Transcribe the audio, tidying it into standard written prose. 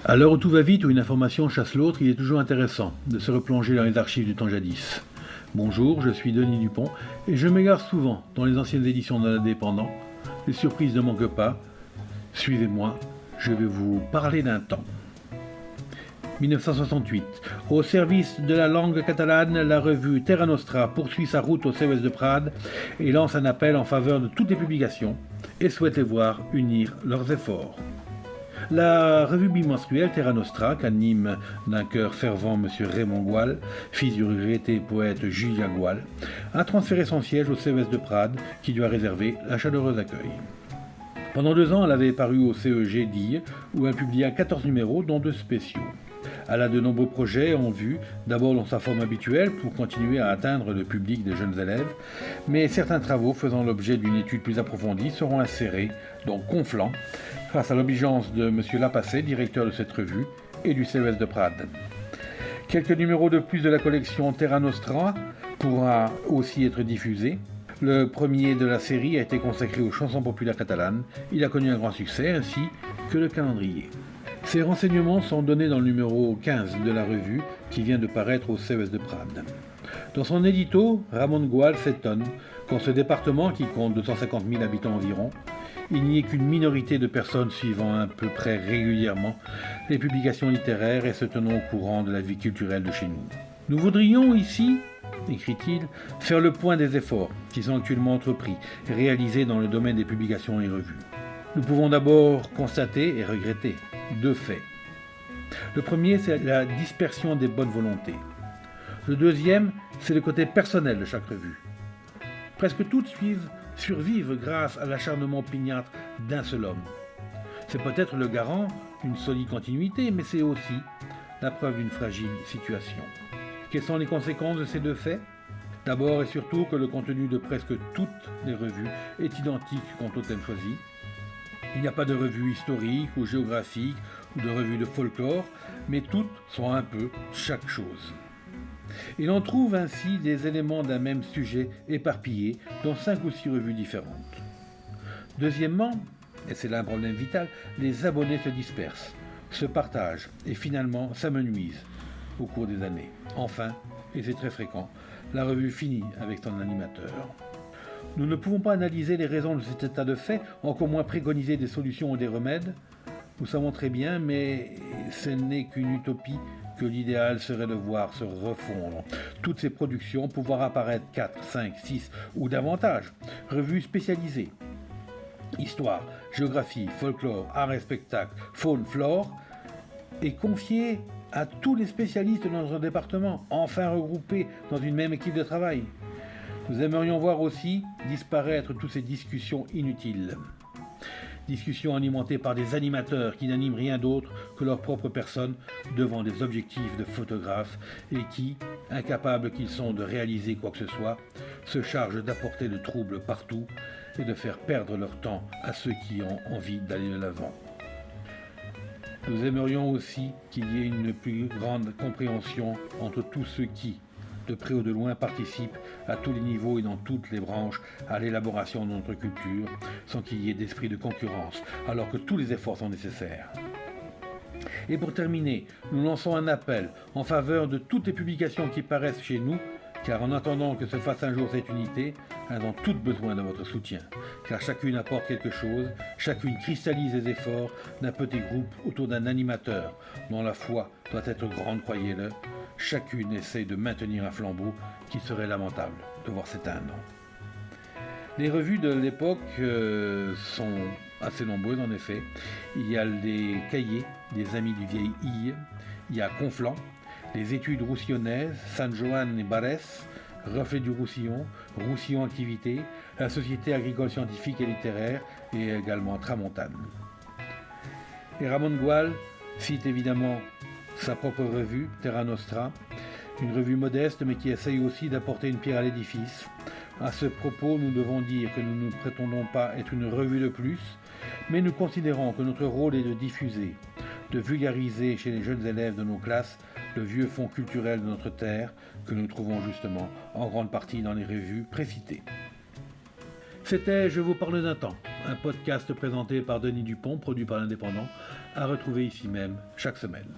À l'heure où tout va vite, où une information chasse l'autre, il est toujours intéressant de se replonger dans les archives du temps jadis. Bonjour, je suis Denis Dupont et je m'égare souvent dans les anciennes éditions de l'Indépendant. Les surprises ne manquent pas. Suivez-moi, je vais vous parler d'un temps. 1968. Au service de la langue catalane, la revue Terra Nostra poursuit sa route au CES de Prades et lance un appel en faveur de toutes les publications et souhaite les voir unir leurs efforts. La revue bimensuelle Terra Nostra, qu'anime d'un cœur fervent M. Raymond Goual, fils du regretté poète Julien Goual, a transféré son siège au CES de Prades, qui lui a réservé un chaleureux accueil. Pendant 2 ans, elle avait paru au CEG d'Ille, où elle publia 14 numéros, dont 2 spéciaux. Elle a de nombreux projets en vue, d'abord dans sa forme habituelle pour continuer à atteindre le public des jeunes élèves, mais certains travaux faisant l'objet d'une étude plus approfondie seront insérés dans Conflans, grâce à l'obligeance de M. Lapassé, directeur de cette revue, et du CES de Prades. Quelques numéros de plus de la collection Terra Nostra pourra aussi être diffusé. Le premier de la série a été consacré aux chansons populaires catalanes. Il a connu un grand succès, ainsi que le calendrier. Ces renseignements sont donnés dans le numéro 15 de la revue qui vient de paraître au CES de Prades. Dans son édito, Ramon Goual s'étonne qu'en ce département, qui compte 250 000 habitants environ, il n'y ait qu'une minorité de personnes suivant à peu près régulièrement les publications littéraires et se tenant au courant de la vie culturelle de chez nous. Nous voudrions ici, écrit-il, faire le point des efforts qui sont actuellement entrepris et réalisés dans le domaine des publications et revues. Nous pouvons d'abord constater et regretter 2 faits. Le premier, c'est la dispersion des bonnes volontés. Le deuxième, c'est le côté personnel de chaque revue. Presque toutes survivent grâce à l'acharnement opiniâtre d'un seul homme. C'est peut-être le garant d'une solide continuité, mais c'est aussi la preuve d'une fragile situation. Quelles sont les conséquences de ces 2 faits ? D'abord et surtout que le contenu de presque toutes les revues est identique quant au thème choisi. Il n'y a pas de revue historique ou géographique ou de revue de folklore, mais toutes sont un peu chaque chose. Et l'on trouve ainsi des éléments d'un même sujet éparpillés dans 5 ou 6 revues différentes. Deuxièmement, et c'est là un problème vital, les abonnés se dispersent, se partagent et finalement s'amenuisent au cours des années. Enfin, et c'est très fréquent, la revue finit avec son animateur. Nous ne pouvons pas analyser les raisons de cet état de fait, encore moins préconiser des solutions ou des remèdes. Nous savons très bien, mais ce n'est qu'une utopie que l'idéal serait de voir se refondre toutes ces productions, pouvoir apparaître 4, 5, 6 ou davantage, revues spécialisées. Histoire, géographie, folklore, art et spectacle, faune, flore, et confiées à tous les spécialistes de notre département, enfin regroupés dans une même équipe de travail. Nous aimerions voir aussi disparaître toutes ces discussions inutiles. Discussions alimentées par des animateurs qui n'animent rien d'autre que leur propre personne devant des objectifs de photographes et qui, incapables qu'ils sont de réaliser quoi que ce soit, se chargent d'apporter le trouble partout et de faire perdre leur temps à ceux qui ont envie d'aller de l'avant. Nous aimerions aussi qu'il y ait une plus grande compréhension entre tous ceux qui, de près ou de loin, participent à tous les niveaux et dans toutes les branches à l'élaboration de notre culture, sans qu'il y ait d'esprit de concurrence, alors que tous les efforts sont nécessaires. Et pour terminer, nous lançons un appel en faveur de toutes les publications qui paraissent chez nous, car en attendant que se fasse un jour cette unité, elles ont toutes besoin de votre soutien, car chacune apporte quelque chose, chacune cristallise les efforts d'un petit groupe autour d'un animateur, dont la foi doit être grande, croyez-le. Chacune essaie de maintenir un flambeau qui serait lamentable de voir s'éteindre. Les revues de l'époque sont assez nombreuses en effet. Il y a les cahiers des amis du vieil Ille, il y a Conflans, les études roussillonnaises, San Joan et Barès, Reflet du Roussillon, Roussillon Activité, la Société agricole scientifique et littéraire et également Tramontane. Et Ramon Goual cite évidemment sa propre revue, Terra Nostra, une revue modeste mais qui essaye aussi d'apporter une pierre à l'édifice. À ce propos, nous devons dire que nous ne prétendons pas être une revue de plus, mais nous considérons que notre rôle est de diffuser, de vulgariser chez les jeunes élèves de nos classes le vieux fond culturel de notre terre que nous trouvons justement en grande partie dans les revues précitées. C'était Je vous parle d'un temps, un podcast présenté par Denis Dupont, produit par l'Indépendant, à retrouver ici même chaque semaine.